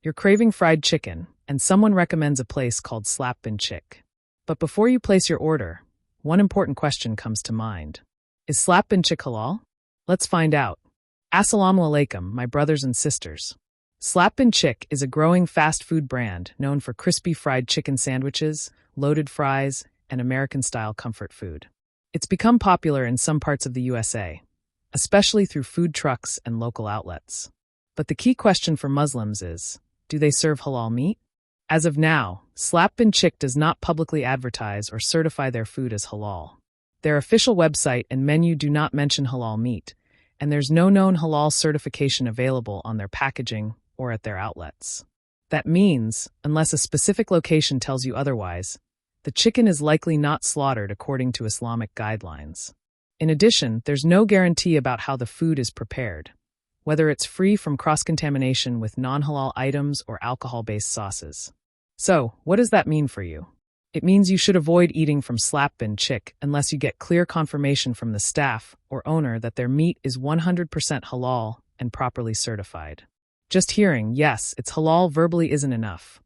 You're craving fried chicken, and someone recommends a place called Slappin Chick. But before you place your order, one important question comes to mind. Is Slappin Chick halal? Let's find out. Assalamu alaikum, my brothers and sisters. Slappin Chick is a growing fast food brand known for crispy fried chicken sandwiches, loaded fries, and American-style comfort food. It's become popular in some parts of the USA, especially through food trucks and local outlets. But the key question for Muslims is, do they serve halal meat? As of now, Slappin Chick does not publicly advertise or certify their food as halal. Their official website and menu do not mention halal meat, and there's no known halal certification available on their packaging or at their outlets. That means, unless a specific location tells you otherwise, the chicken is likely not slaughtered according to Islamic guidelines. In addition, there's no guarantee about how the food is prepared, whether it's free from cross-contamination with non-halal items or alcohol-based sauces. So, what does that mean for you? It means you should avoid eating from Slappin Chick unless you get clear confirmation from the staff or owner that their meat is 100% halal and properly certified. Just hearing, yes, it's halal verbally isn't enough.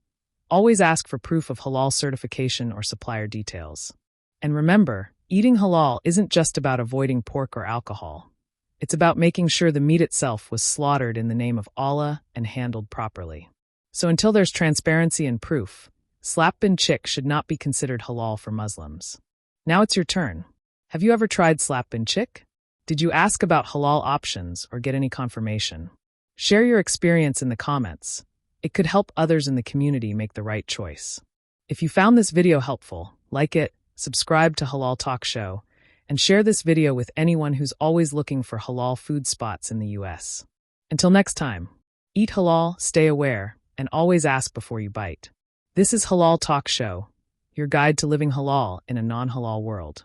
Always ask for proof of halal certification or supplier details. And remember, eating halal isn't just about avoiding pork or alcohol. It's about making sure the meat itself was slaughtered in the name of Allah and handled properly. So until there's transparency and proof, Slappin Chick should not be considered halal for Muslims. Now it's your turn. Have you ever tried Slappin Chick? Did you ask about halal options or get any confirmation? Share your experience in the comments. It could help others in the community make the right choice. If you found this video helpful, like it, subscribe to Halal Talk Show, and share this video with anyone who's always looking for halal food spots in the US. Until next time, eat halal, stay aware, and always ask before you bite. This is Halal Talk Show, your guide to living halal in a non-halal world.